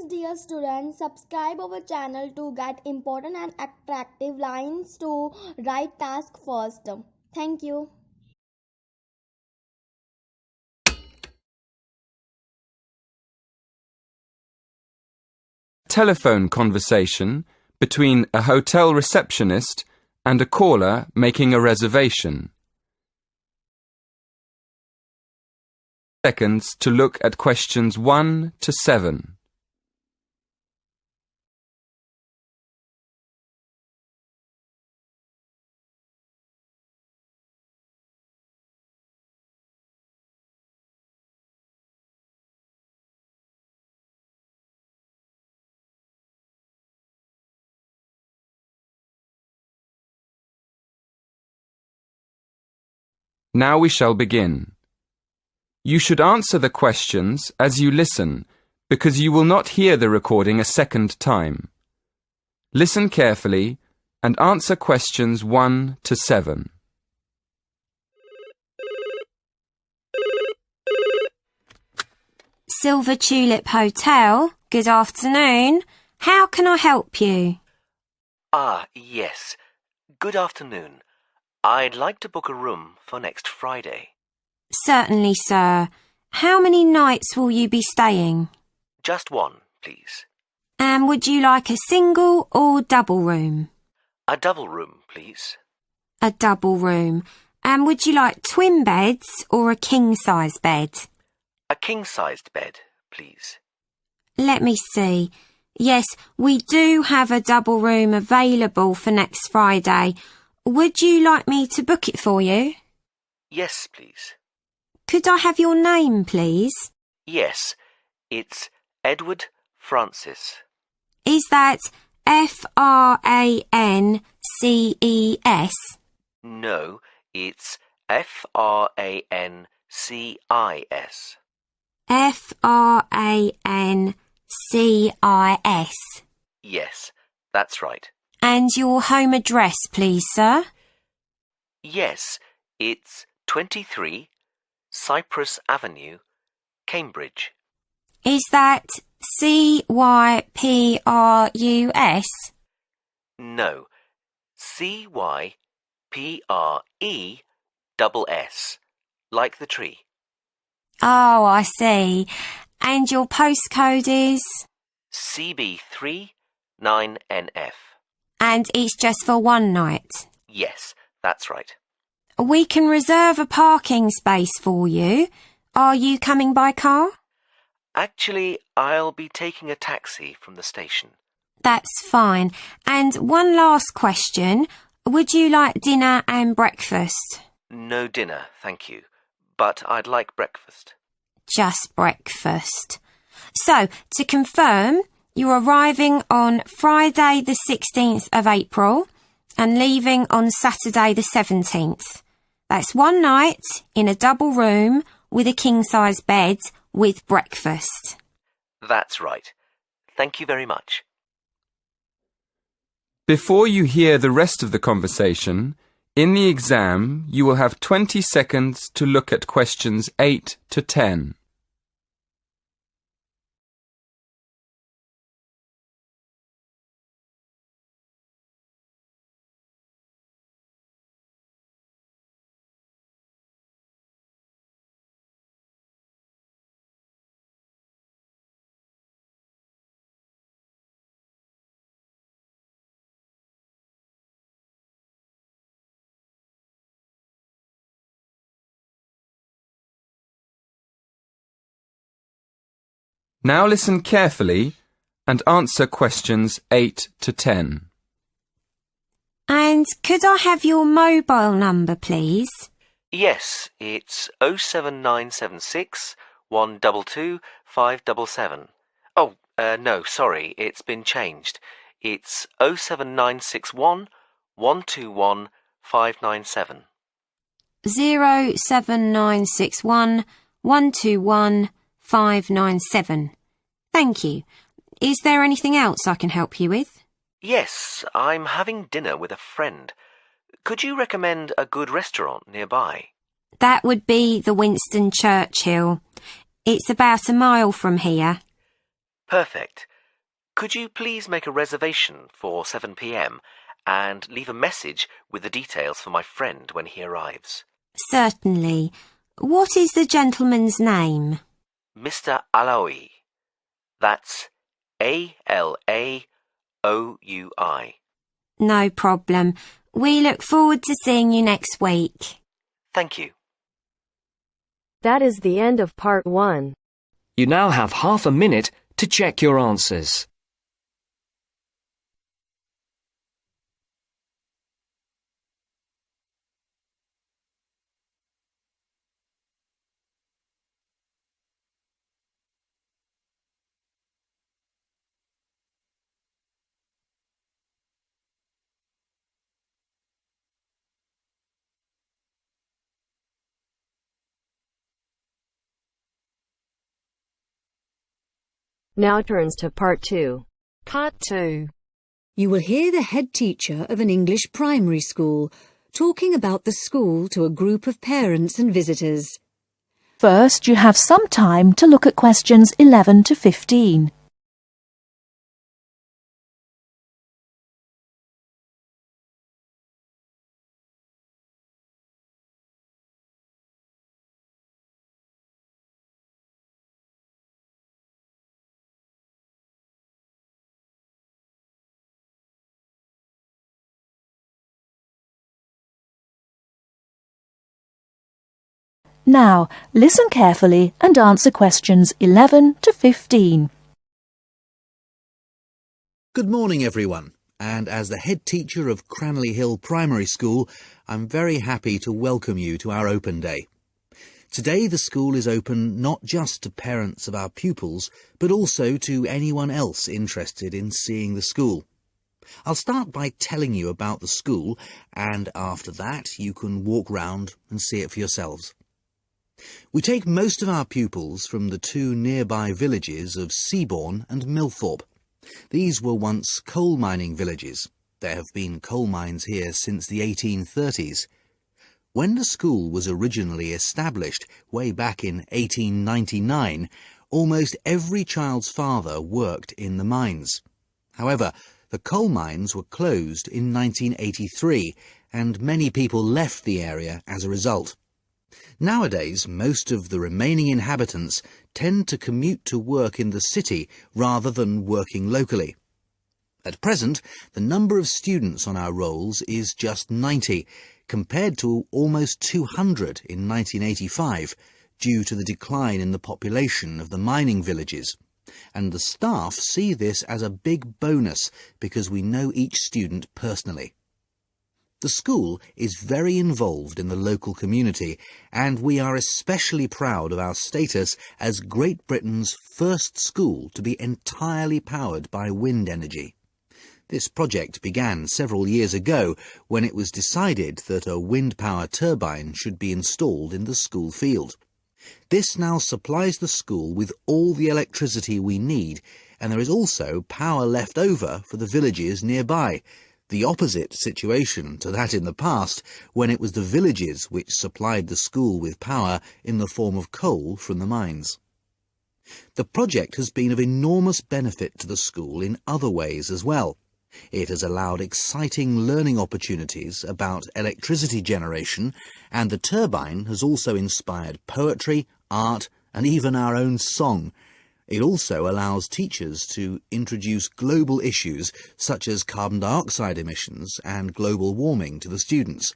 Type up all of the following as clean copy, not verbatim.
dear students, subscribe our channel to get important and attractive lines to write task first. Thank you. Telephone conversation between a hotel receptionist and a caller making a reservation. Seconds to look at questions 1 to 7. Now we shall begin. You should answer the questions as you listen, because you will not hear the recording a second time. Listen carefully and answer questions 1 to 7. Silver Tulip Hotel, good afternoon. How can I help you? Yes. Good afternoon. I'd like to book a room for next Friday. Certainly, sir. How many nights will you be staying? Just one, please. And would you like a single or double room? A double room, please. A double room. And would you like twin beds or a king-size bed? A king-sized bed, please. Let me see. Yes, we do have a double room available for next Friday. Would you like me to book it for you? Yes, please. Could I have your name, please? Yes, it's Edward Francis. Is that Frances? No, it's Francis. Francis. Yes, that's right. And your home address, please, sir? Yes, it's 23 Cypress Avenue, Cambridge. Is that Cyprus? No, Cypreess, like the tree. Oh, I see. And your postcode is? CB3 9NF. And it's just for one night? Yes, that's right. We can reserve a parking space for you. Are you coming by car? Actually, I'll be taking a taxi from the station. That's fine. And one last question. Would you like dinner and breakfast? No dinner, thank you. But I'd like breakfast. Just breakfast. So, to confirm, you're arriving on Friday the 16th of April and leaving on Saturday the 17th. That's one night in a double room with a king-size bed with breakfast. That's right. Thank you very much. Before you hear the rest of the conversation, in the exam you will have 20 seconds to look at questions 8 to 10. Now listen carefully and answer questions 8 to 10. And could I have your mobile number, please? Yes, it's 07976 122 577. Oh, no, sorry, it's been changed. It's 07961 121 597. 07961 121 597. Thank you. Is there anything else I can help you with? Yes, I'm having dinner with a friend. Could you recommend a good restaurant nearby? That would be the Winston Churchill. It's about a mile from here. Perfect. Could you please make a reservation for 7 p.m. and leave a message with the details for my friend when he arrives? Certainly. What is the gentleman's name? Mr. Alaoui. That's Alaoui. No problem. We look forward to seeing you next week. Thank you. That is the end of part 1. You now have half a minute to check your answers. Now turns to part 2. Part 2. You will hear the head teacher of an English primary school talking about the school to a group of parents and visitors. First, you have some time to look at questions 11 to 15. Now, listen carefully and answer questions 11 to 15. Good morning, everyone. And as the head teacher of Cranley Hill Primary School, I'm very happy to welcome you to our open day. Today, the school is open not just to parents of our pupils, but also to anyone else interested in seeing the school. I'll start by telling you about the school, and after that, you can walk round and see it for yourselves. We take most of our pupils from the two nearby villages of Seabourne and Millthorpe. These were once coal mining villages. There have been coal mines here since the 1830s. When the school was originally established, way back in 1899, almost every child's father worked in the mines. However, the coal mines were closed in 1983, and many people left the area as a result. Nowadays, most of the remaining inhabitants tend to commute to work in the city rather than working locally. At present, the number of students on our rolls is just 90, compared to almost 200 in 1985, due to the decline in the population of the mining villages. And the staff see this as a big bonus because we know each student personally. The school is very involved in the local community, and we are especially proud of our status as Great Britain's first school to be entirely powered by wind energy. This project began several years ago when it was decided that a wind power turbine should be installed in the school field. This now supplies the school with all the electricity we need, and there is also power left over for the villages nearby. The opposite situation to that in the past, when it was the villages which supplied the school with power in the form of coal from the mines. The project has been of enormous benefit to the school in other ways as well. It has allowed exciting learning opportunities about electricity generation, and the turbine has also inspired poetry, art, and even our own song. It also allows teachers to introduce global issues such as carbon dioxide emissions and global warming to the students.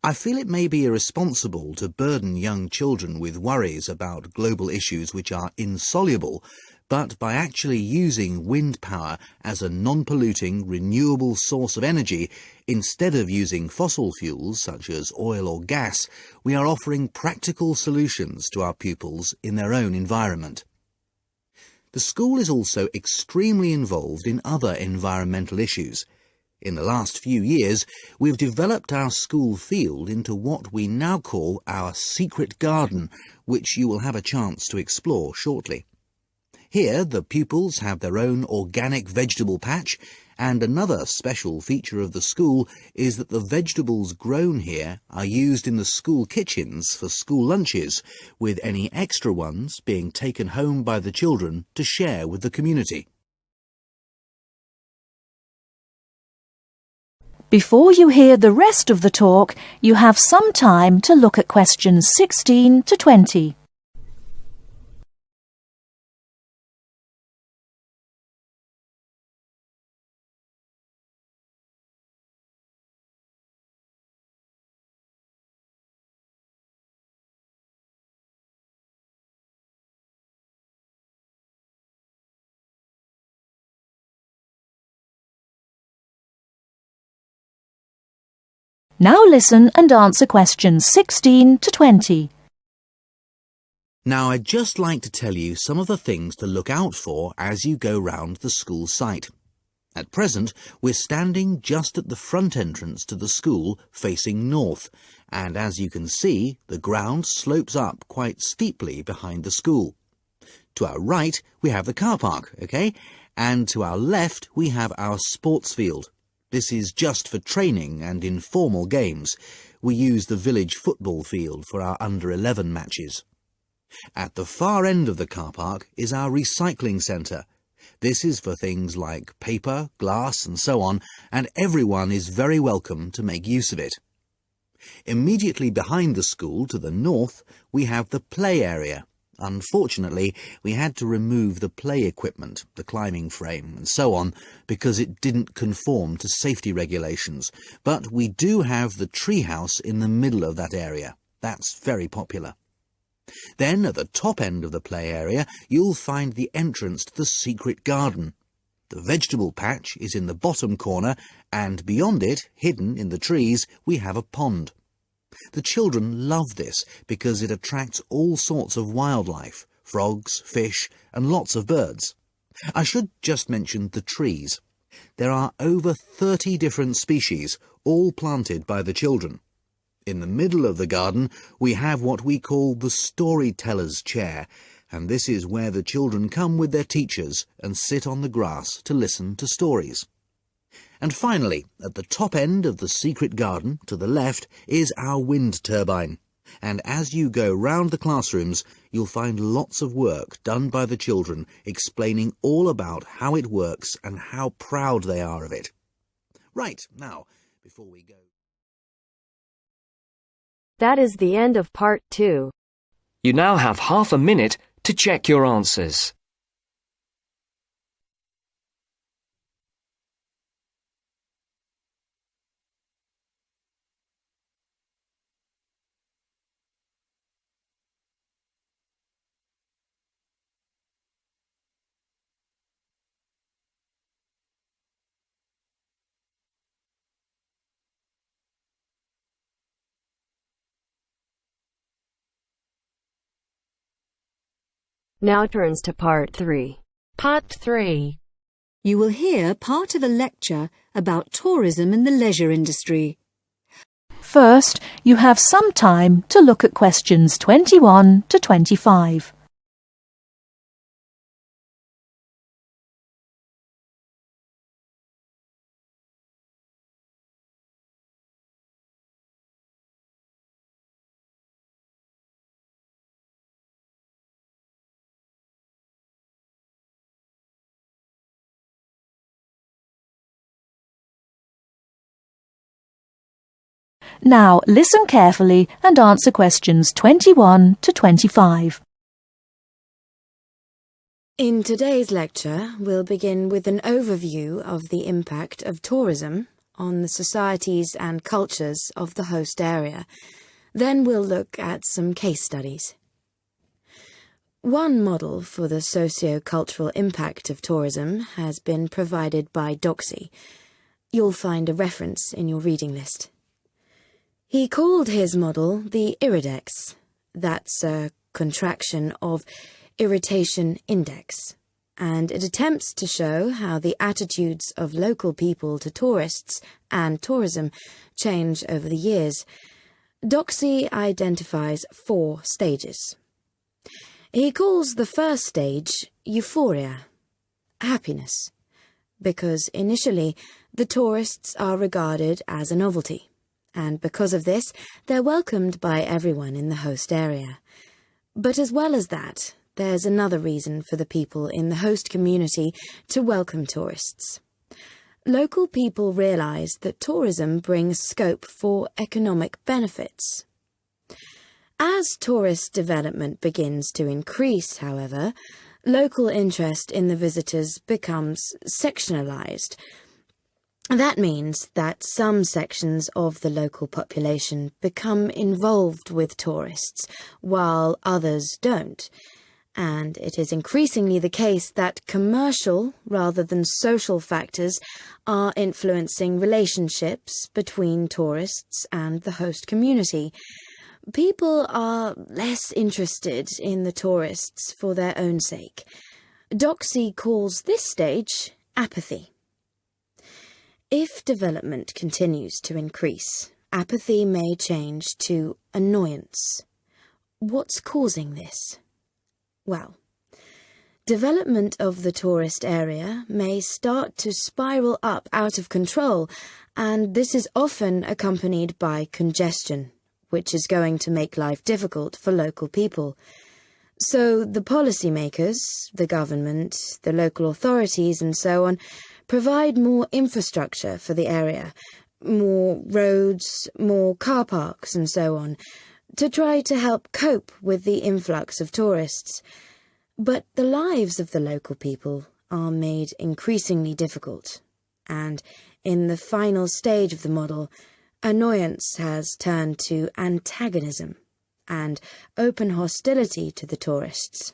I feel it may be irresponsible to burden young children with worries about global issues which are insoluble, but by actually using wind power as a non-polluting, renewable source of energy, instead of using fossil fuels such as oil or gas, we are offering practical solutions to our pupils in their own environment. The school is also extremely involved in other environmental issues. In the last few years, we've developed our school field into what we now call our secret garden, which you will have a chance to explore shortly. Here, the pupils have their own organic vegetable patch, and another special feature of the school is that the vegetables grown here are used in the school kitchens for school lunches, with any extra ones being taken home by the children to share with the community. Before you hear the rest of the talk, you have some time to look at questions 16 to 20. Now listen and answer questions 16 to 20. Now, I'd just like to tell you some of the things to look out for as you go round the school site. At present, we're standing just at the front entrance to the school facing north, and as you can see, the ground slopes up quite steeply behind the school. To our right, we have the car park, OK? And to our left, we have our sports field. This is just for training and informal games. We use the village football field for our under-11 matches. At the far end of the car park is our recycling centre. This is for things like paper, glass and so on, and everyone is very welcome to make use of it. Immediately behind the school to the north, we have the play area. Unfortunately, we had to remove the play equipment, the climbing frame and so on, because it didn't conform to safety regulations. But we do have the treehouse in the middle of that area. That's very popular. Then, at the top end of the play area, you'll find the entrance to the secret garden. The vegetable patch is in the bottom corner, and beyond it, hidden in the trees, we have a pond. The children love this because it attracts all sorts of wildlife, frogs, fish, and lots of birds. I should just mention the trees. There are over 30 different species, all planted by the children. In the middle of the garden, we have what we call the storyteller's chair, and this is where the children come with their teachers and sit on the grass to listen to stories. And finally, at the top end of the secret garden, to the left, is our wind turbine. And as you go round the classrooms, you'll find lots of work done by the children explaining all about how it works and how proud they are of it. Right, now, before we go... That is the end of part 2. You now have half a minute to check your answers. Now turns to part 3. Part 3. You will hear part of a lecture about tourism and the leisure industry. First, you have some time to look at questions 21 to 25. Now listen carefully and answer questions 21 to 25. In today's lecture, we'll begin with an overview of the impact of tourism on the societies and cultures of the host area. Then we'll look at some case studies. One model for the socio-cultural impact of tourism has been provided by Doxy. You'll find a reference in your reading list. He called his model the IRIDEX. That's a contraction of Irritation Index, and it attempts to show how the attitudes of local people to tourists and tourism change over the years. Doxy identifies 4 stages. He calls the first stage euphoria, happiness, because initially the tourists are regarded as a novelty. And because of this, they're welcomed by everyone in the host area. But as well as that, there's another reason for the people in the host community to welcome tourists. local people realise that tourism brings scope for economic benefits. As tourist development begins to increase, however, local interest in the visitors becomes sectionalised. That means that some sections of the local population become involved with tourists, while others don't. And it is increasingly the case that commercial rather than social factors are influencing relationships between tourists and the host community. People are less interested in the tourists for their own sake. Doxy calls this stage apathy. If development continues to increase, apathy may change to annoyance. What's causing this? Well, development of the tourist area may start to spiral up out of control, and this is often accompanied by congestion, which is going to make life difficult for local people. So the policymakers, the government, the local authorities and so on, provide more infrastructure for the area, more roads, more car parks and so on, to try to help cope with the influx of tourists. But the lives of the local people are made increasingly difficult, and in the final stage of the model, annoyance has turned to antagonism and open hostility to the tourists.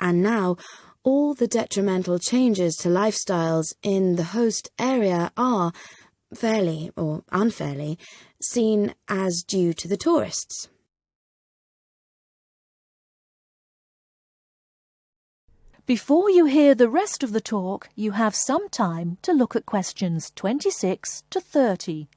And now, all the detrimental changes to lifestyles in the host area are, fairly or unfairly, seen as due to the tourists. Before you hear the rest of the talk, you have some time to look at questions 26 to 30.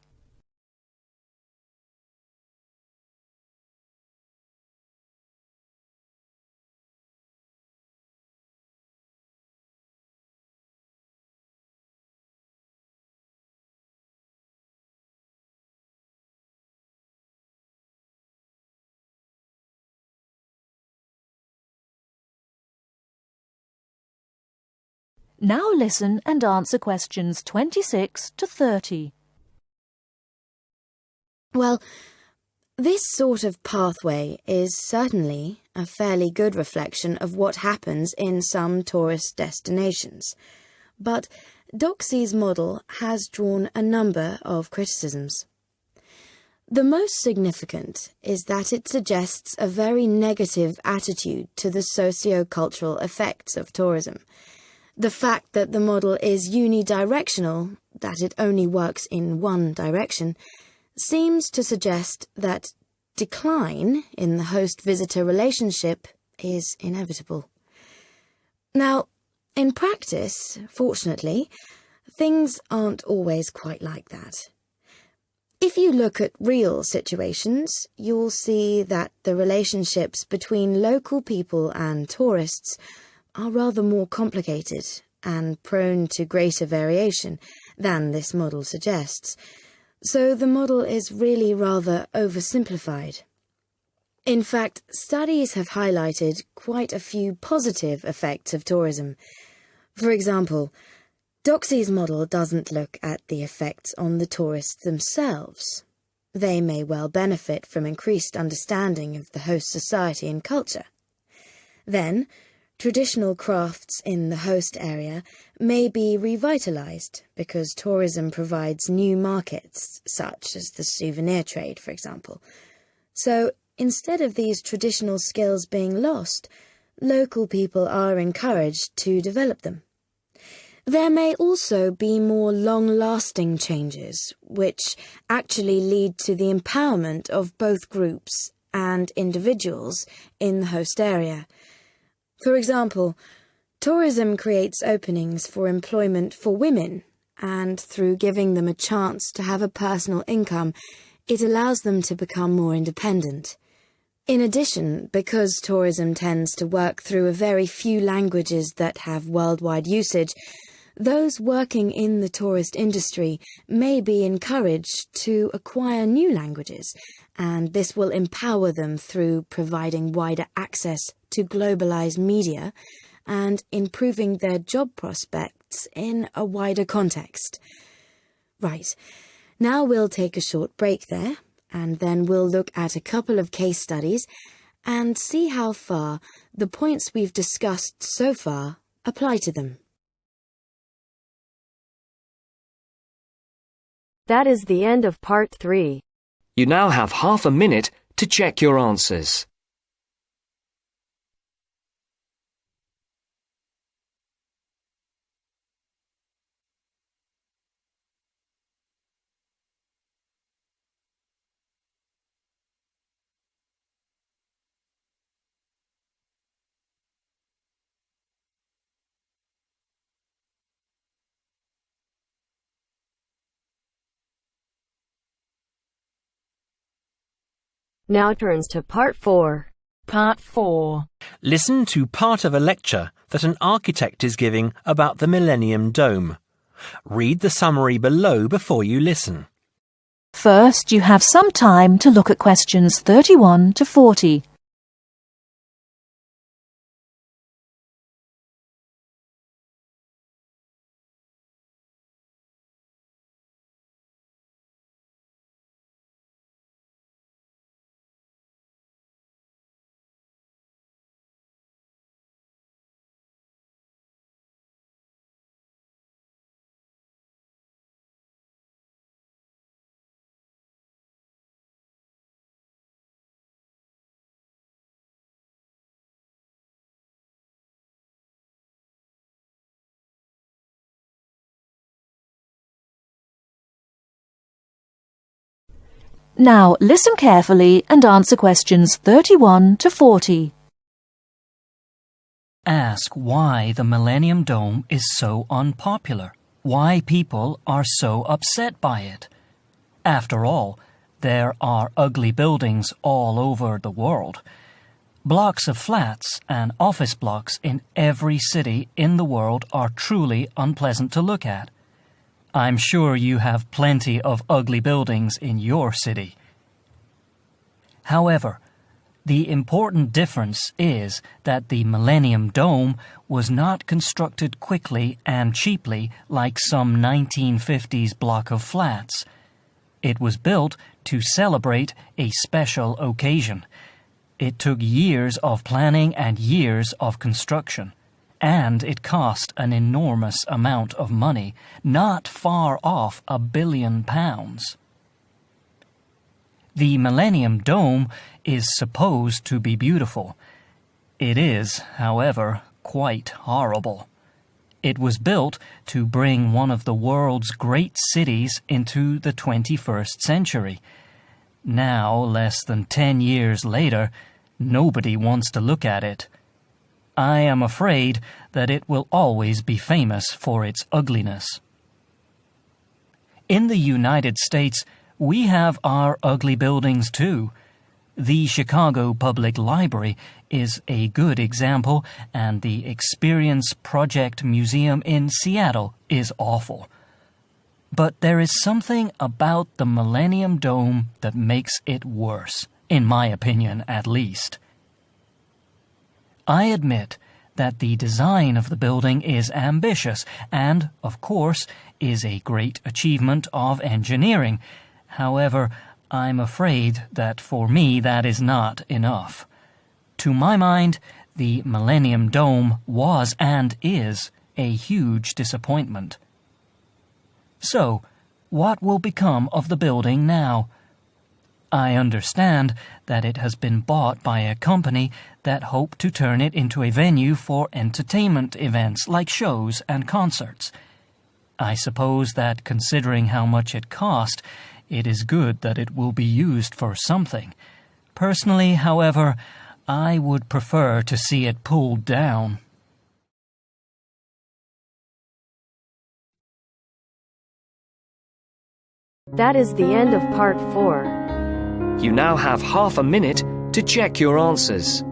Now listen and answer questions 26 to 30. Well, this sort of pathway is certainly a fairly good reflection of what happens in some tourist destinations. But Doxy's model has drawn a number of criticisms. The most significant is that it suggests a very negative attitude to the socio-cultural effects of tourism. The fact that the model is unidirectional, that it only works in one direction, seems to suggest that decline in the host-visitor relationship is inevitable. Now, in practice, fortunately, things aren't always quite like that. If you look at real situations, you'll see that the relationships between local people and tourists are rather more complicated and prone to greater variation than this model suggests. So the model is really rather oversimplified. In fact, studies have highlighted quite a few positive effects of tourism. For example, Doxy's model doesn't look at the effects on the tourists themselves. They may well benefit from increased understanding of the host society and culture. Then, traditional crafts in the host area may be revitalised because tourism provides new markets, such as the souvenir trade, for example. So, instead of these traditional skills being lost, local people are encouraged to develop them. There may also be more long-lasting changes, which actually lead to the empowerment of both groups and individuals in the host area. For example, tourism creates openings for employment for women, and through giving them a chance to have a personal income, it allows them to become more independent. In addition, because tourism tends to work through a very few languages that have worldwide usage, those working in the tourist industry may be encouraged to acquire new languages, and this will empower them through providing wider access to globalized media and improving their job prospects facts in a wider context. Right, now we'll take a short break there, and then we'll look at a couple of case studies and see how far the points we've discussed so far apply to them. That is the end of part 3. You now have half a minute to check your answers. Now turns to part 4. Part 4. Listen to part of a lecture that an architect is giving about the Millennium Dome. Read the summary below before you listen. First, you have some time to look at questions 31 to 40. Now listen carefully and answer questions 31 to 40. Ask why the Millennium Dome is so unpopular, why people are so upset by it. After all, there are ugly buildings all over the world. Blocks of flats and office blocks in every city in the world are truly unpleasant to look at. I'm sure you have plenty of ugly buildings in your city. However, the important difference is that the Millennium Dome was not constructed quickly and cheaply like some 1950s block of flats. It was built to celebrate a special occasion. It took years of planning and years of construction. And it cost an enormous amount of money, not far off £1 billion. The Millennium Dome is supposed to be beautiful. It is, however, quite horrible. It was built to bring one of the world's great cities into the 21st century. Now, less than 10 years later, nobody wants to look at it. I am afraid that it will always be famous for its ugliness. In the United States, we have our ugly buildings too. The Chicago Public Library is a good example, and the Experience Project Museum in Seattle is awful. But there is something about the Millennium Dome that makes it worse, in my opinion at least. I admit that the design of the building is ambitious and, of course, is a great achievement of engineering. However, I'm afraid that for me that is not enough. To my mind, the Millennium Dome was and is a huge disappointment. So, what will become of the building now? I understand that it has been bought by a company that hoped to turn it into a venue for entertainment events like shows and concerts. I suppose that considering how much it cost, it is good that it will be used for something. Personally, however, I would prefer to see it pulled down. That is the end of part 4. You now have half a minute to check your answers.